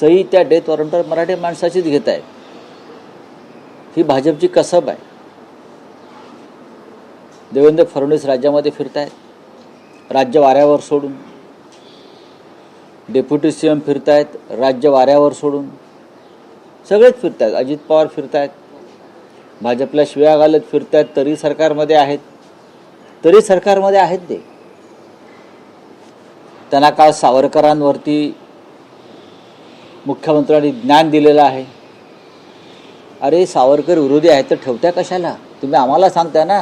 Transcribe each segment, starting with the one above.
सही त्या डेथ वॉरंटवर मराठी माणसाचीच घेत आहेत. ही भाजपची कसब आहे. देवेंद्र फडणवीस राज्यामध्ये फिरतायत, राज्य वाऱ्यावर सोडून. डेप्युटी सीएम फिरतायत, राज्य वाऱ्यावर सोडून. सगळेच फिरतायत. अजित पवार फिरतायत, भाजपला शिव्या घालत फिरतायत, तरी सरकारमध्ये आहेत. ते त्यांना काल सावरकरांवरती मुख्यमंत्र्यांनी ज्ञान दिलेलं आहे. अरे सावरकर विरोधी आहेत तर ठेवताय कशाला? तुम्ही आम्हाला सांगताय ना,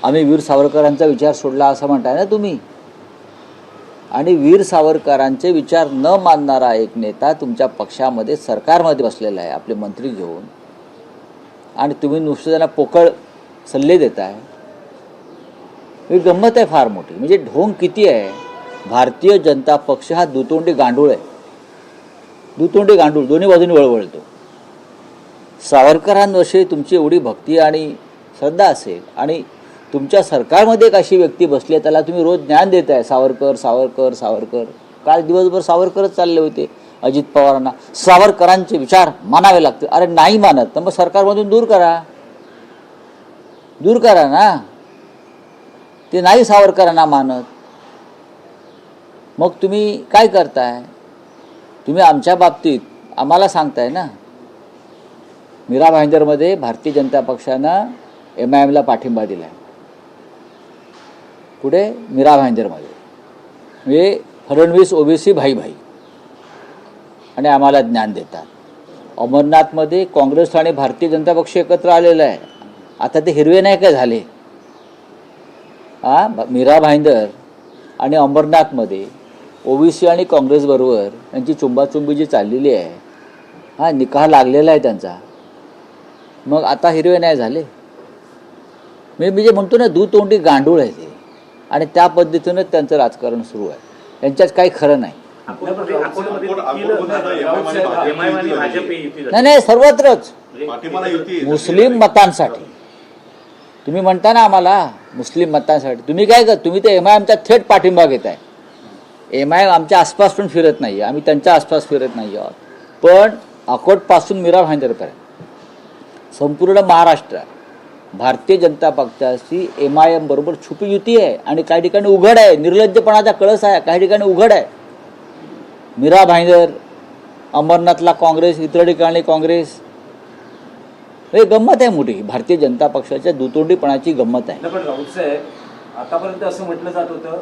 आम्ही वीर सावरकरांचा विचार सोडला असं म्हणताय ना तुम्ही. आणि वीर सावरकरांचे विचार न मानणारा एक नेता तुमच्या पक्षामध्ये सरकारमध्ये बसलेला आहे, आपले मंत्री घेऊन, आणि तुम्ही नुसतं त्यांना पोकळ सल्ले देताय. ही गंमत आहे फार मोठी. म्हणजे ढोंग किती आहे. भारतीय जनता पक्ष हा दुतोंडी गांडूळ आहे. दुतोंडी गांडूळ, दोन्ही बाजूनी वळवळतो. सावरकरांविषयी तुमची एवढी भक्ती आणि श्रद्धा असेल आणि तुमच्या सरकारमध्ये एक अशी व्यक्ती बसली आहे, त्याला तुम्ही रोज ज्ञान देताय, सावरकर सावरकर सावरकर. काल दिवसभर सावरकरच चालले होते. अजित पवारांना सावरकरांचे विचार मानावे लागते. अरे नाही मानत तर मग सरकारमधून दूर करा ना. ते नाही सावरकरांना मानत. मग तुम्ही काय करताय? तुम्ही आमच्या बाबतीत आम्हाला सांगताय ना, मीरा भाईंदरमध्ये भारतीय जनता पक्षानं MIMला पाठिंबा दिला आहे. पुढे मीरा भाईंदरमध्ये म्हणजे फडणवीस OBC भाई आणि आम्हाला ज्ञान देतात. अमरनाथमध्ये काँग्रेस आणि भारतीय जनता पक्ष एकत्र आलेला आहे. आता ते हिरवे नाही काय झाले? मीरा भाईंदर आणि अमरनाथमध्ये OBC आणि काँग्रेसबरोबर यांची चुंबाचुंबी जी चाललेली आहे, निकाह लागलेला आहे त्यांचा. मग आता हिरवे नाही झाले? मी जे म्हणतो ना, दुतोंडी गांडूळ आहे ते. आणि त्या पद्धतीनं त्यांचं राजकारण सुरू आहे. यांच्यात काही खरं नाही. नाही, सर्वत्रच मुस्लिम मतांसाठी. तुम्ही म्हणता ना आम्हाला मुस्लिम मतांसाठी, तुम्ही काय कर, तुम्ही ते MIMचा थेट पाठिंबा घेताय. MIM आमच्या आसपास पण फिरत नाही, आम्ही त्यांच्या आसपास फिरत नाही आहोत. पण अकोटपासून मीरा भाईंदरपर्यंत संपूर्ण महाराष्ट्रात भारतीय जनता पक्षाची MIM बरोबर छुपी युती आहे. आणि काही ठिकाणी उघड आहे. निर्लज्जपणाचा कळस आहे. काही ठिकाणी उघड आहे. मीरा भाईंदर, अमरनाथला काँग्रेस, इतर ठिकाणी काँग्रेस. हे गंमत आहे मोठी. भारतीय जनता पक्षाच्या दुतोंडीपणाची गंमत आहे. पण राऊत साहेब, आतापर्यंत असं म्हटलं जात होतं,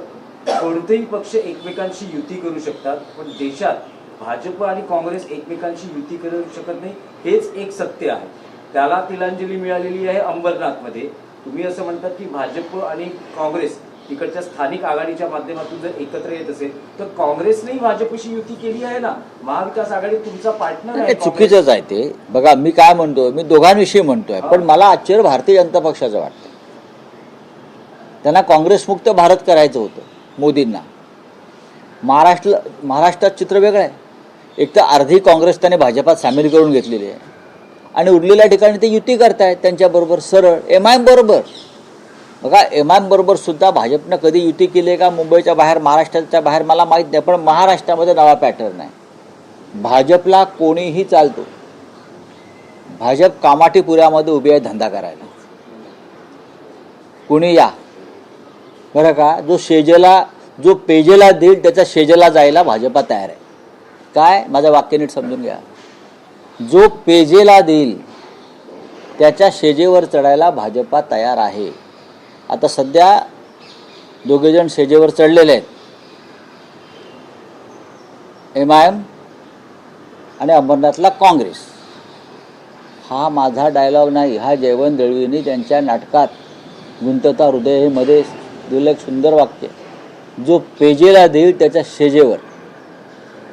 कोणतेही पक्ष एकमेकांशी युती करू शकतात, पण देशात भाजप आणि काँग्रेस एकमेकांशी युती करू शकत नाही, हेच एक सत्य आहे. त्याला तिलांजली मिळालेली आहे अंबरनाथमध्ये. तुम्ही असं म्हणतात की भाजप आणि काँग्रेस तिकडच्या स्थानिक आघाडीच्या माध्यमातून जर एकत्र येत असेल तर काँग्रेसनेही भाजपशी युती केली आहे ना. महाविकास आघाडी तुमचा पार्टनर आहे. चुकीचंच आहे ते. बघा, मी काय म्हणतोय, मी दोघांविषयी म्हणतोय, पण मला आश्चर्य भारतीय जनता पक्षाचं वाटतं. त्यांना काँग्रेसमुक्त भारत करायचं होतं मोदींना. महाराष्ट्रात चित्र वेगळं आहे. एक तर अर्धी काँग्रेस त्याने भाजपात सामील करून घेतलेली आहे आणि उरलेल्या ठिकाणी ते युती करतायत त्यांच्याबरोबर सरळ MIM बरोबर. बघा, MIM बरोबर सुद्धा भाजपनं कधी युती केली आहे का मुंबईच्या बाहेर, महाराष्ट्राच्या बाहेर मला माहीत नाही. पण महाराष्ट्रामध्ये नवा पॅटर्न आहे. भाजपला कोणीही चालतो. भाजप कामाठीपुऱ्यामध्ये उभी आहे धंदा करायला. कोणी या बरं का, जो पेजेला देईल त्याच्या शेजेला जायला भाजपा तयार आहे. काय, माझं वाक्य नीट समजून घ्या. जो पेजेला देईल त्याच्या शेजेवर चढायला भाजपा तयार आहे. आता सध्या दोघेजण शेजेवर चढलेले आहेत, MIM आणि अंबरनाथला काँग्रेस. हा माझा डायलॉग नाही, हा जयवंत दळवींनी त्यांच्या नाटकात गुंतता हृदय हे मध्ये दिलं एक सुंदर वाक्य. जो पेजेला देईल त्याच्या शेजेवर.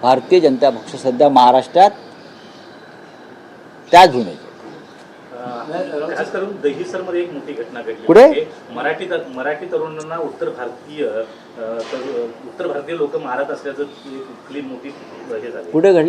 भारतीय जनता पक्ष सध्या महाराष्ट्रात त्याच भूमिकेत. खास करून दहिसरमध्ये एक मोठी घटना घडली. कुठे? मराठी तरुणांना उत्तर भारतीय लोक मारत असल्याचं मोठी हे झाली. कुठे घडलं?